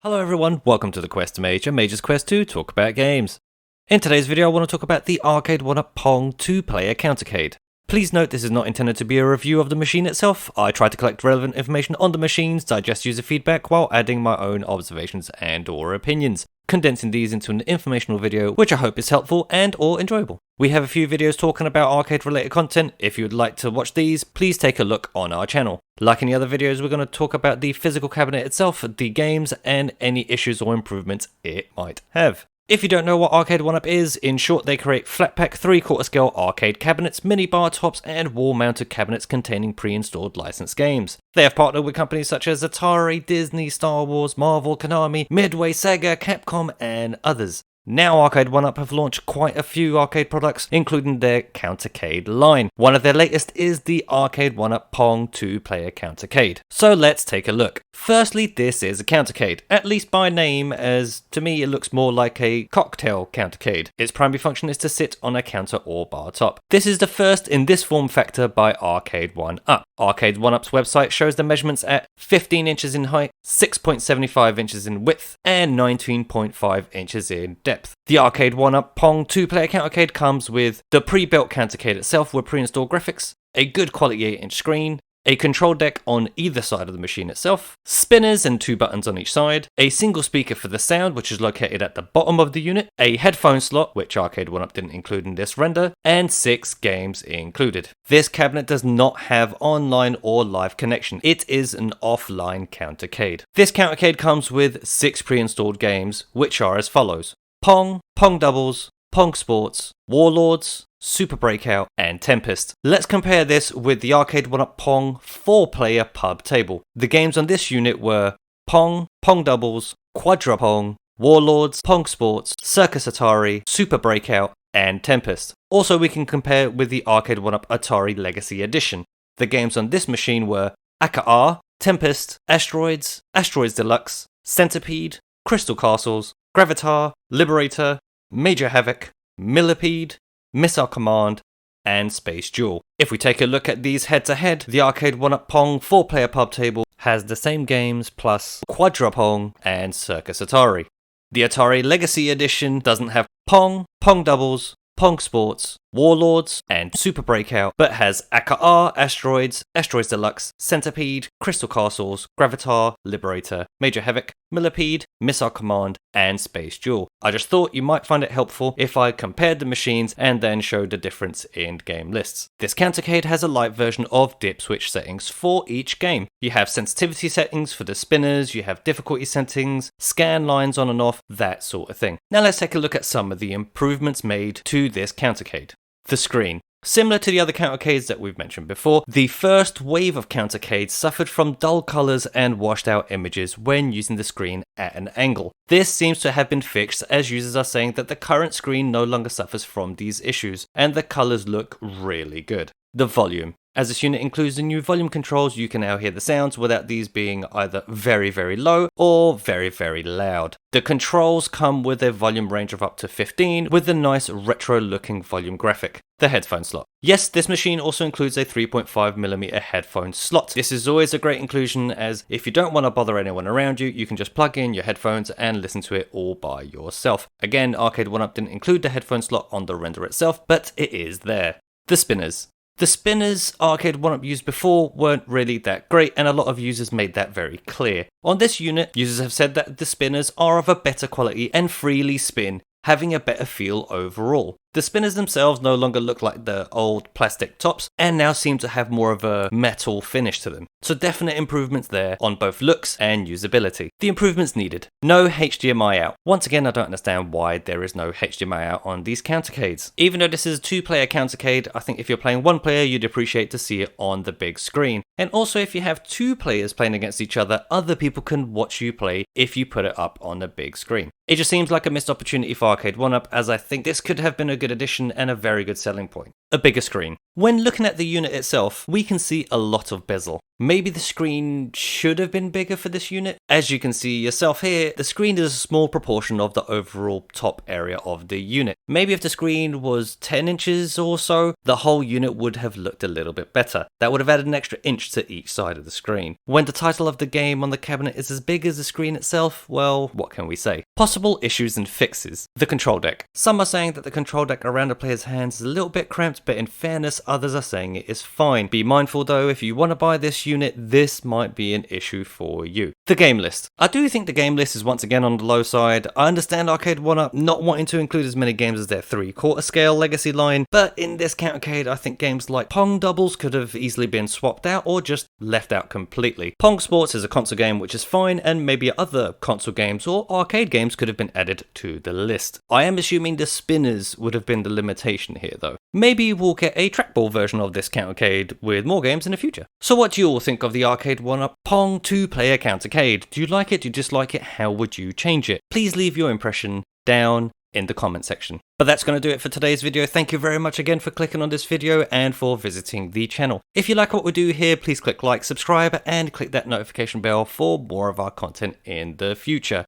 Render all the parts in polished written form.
Hello everyone, welcome to the QuesterMage, a Mage's Quest to talk about games. In today's video I want to talk about the Arcade1UP PONG 2-player CounterCade. Please note this is not intended to be a review of the machine itself. I try to collect relevant information on the machines, digest user feedback while adding my own observations and or opinions, condensing these into an informational video which I hope is helpful and or enjoyable. We have a few videos talking about arcade related content. If you would like to watch these, please take a look on our channel. Like any other videos, we're going to talk about the physical cabinet itself, the games, and any issues or improvements it might have. If you don't know what Arcade1UP is, in short they create flat pack 3/4 scale arcade cabinets, mini bar tops and wall mounted cabinets containing pre-installed licensed games. They have partnered with companies such as Atari, Disney, Star Wars, Marvel, Konami, Midway, Sega, Capcom and others. Now Arcade1UP have launched quite a few arcade products, including their CounterCade line. One of their latest is the Arcade1UP PONG 2-player CounterCade. So let's take a look. Firstly, this is a CounterCade, at least by name, as to me it looks more like a cocktail CounterCade. Its primary function is to sit on a counter or bar top. This is the first in this form factor by Arcade1UP. Arcade1UP's website shows the measurements at 15 inches in height, 6.75 inches in width, and 19.5 inches in depth. The Arcade1UP PONG 2-player CounterCade comes with the pre-built CounterCade itself with pre-installed graphics, a good quality 8-inch screen, a control deck on either side of the machine itself, spinners and 2 buttons on each side, a single speaker for the sound which is located at the bottom of the unit, a headphone slot which Arcade1UP didn't include in this render, and 6 games included. This cabinet does not have online or live connection, it is an offline CounterCade. This CounterCade comes with 6 pre-installed games which are as follows: Pong, Pong Doubles, Pong Sports, Warlords, Super Breakout, and Tempest. Let's compare this with the Arcade1UP PONG 4-player pub table. The games on this unit were Pong, Pong Doubles, Quadra Pong, Warlords, Pong Sports, Circus Atari, Super Breakout, and Tempest. Also we can compare with the Arcade1UP Atari Legacy Edition. The games on this machine were Aka, Tempest, Asteroids, Asteroids Deluxe, Centipede, Crystal Castles, Gravitar, Liberator, Major Havoc, Millipede, Missile Command, and Space Duel. If we take a look at these head to head, the Arcade1UP PONG 4-player pub table has the same games plus Quadra Pong and Circus Atari. The Atari Legacy Edition doesn't have Pong, Pong Doubles, Pong Sports, Warlords, and Super Breakout, but has Aka, Asteroids, Asteroids Deluxe, Centipede, Crystal Castles, Gravitar, Liberator, Major Havoc, Millipede, Missile Command, and Space Duel. I just thought you might find it helpful if I compared the machines and then showed the difference in game lists. This CounterCade has a light version of dip switch settings for each game. You have sensitivity settings for the spinners, you have difficulty settings, scan lines on and off, that sort of thing. Now let's take a look at some of the improvements made to this CounterCade. The screen. Similar to the other CounterCades that we've mentioned before, the first wave of CounterCades suffered from dull colours and washed out images when using the screen at an angle. This seems to have been fixed, as users are saying that the current screen no longer suffers from these issues, and the colours look really good. The volume. As this unit includes the new volume controls, you can now hear the sounds without these being either very, very low or very, very loud. The controls come with a volume range of up to 15 with a nice retro looking volume graphic. The headphone slot. Yes, this machine also includes a 3.5mm headphone slot. This is always a great inclusion, as if you don't want to bother anyone around you, you can just plug in your headphones and listen to it all by yourself. Again, Arcade1UP didn't include the headphone slot on the render itself, but it is there. The spinners. The spinners Arcade1UP used before weren't really that great, and a lot of users made that very clear. On this unit, users have said that the spinners are of a better quality and freely spin, having a better feel overall. The spinners themselves no longer look like the old plastic tops and now seem to have more of a metal finish to them. So definite improvements there on both looks and usability. The improvements needed. No HDMI out. Once again, I don't understand why there is no HDMI out on these CounterCades. Even though this is a 2-player CounterCade, I think if you're playing 1 player, you'd appreciate to see it on the big screen. And also if you have 2 players playing against each other, other people can watch you play if you put it up on the big screen. It just seems like a missed opportunity for Arcade1UP, as I think this could have been a good addition and a very good selling point. A bigger screen. When looking at the unit itself, we can see a lot of bezel. Maybe the screen should have been bigger for this unit. As you can see yourself here, the screen is a small proportion of the overall top area of the unit. Maybe if the screen was 10 inches or so, the whole unit would have looked a little bit better. That would have added an extra inch to each side of the screen. When the title of the game on the cabinet is as big as the screen itself, well, what can we say? Possible issues and fixes. The control deck. Some are saying that the control deck around a player's hands is a little bit cramped, but in fairness, others are saying it is fine. Be mindful though, if you want to buy this unit, this might be an issue for you. The game list. I do think the game list is once again on the low side. I understand Arcade1UP not wanting to include as many games as their 3/4 scale legacy line, but in this CounterCade, I think games like Pong doubles could have easily been swapped out or just left out completely. Pong Sports is a console game which is fine, and maybe other console games or arcade games could have been added to the list. I am assuming the spinners would have been the limitation here though. Maybe we'll get a trackball version of this CounterCade with more games in the future. So what do you all think of the Arcade1UP Pong 2-player CounterCade? Do you like it? Do you dislike it? How would you change it? Please leave your impression down in the comment section. But that's going to do it for today's video. Thank you very much again for clicking on this video and for visiting the channel. If you like what we do here, please click like, subscribe, and click that notification bell for more of our content in the future.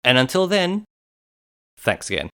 And until then, thanks again.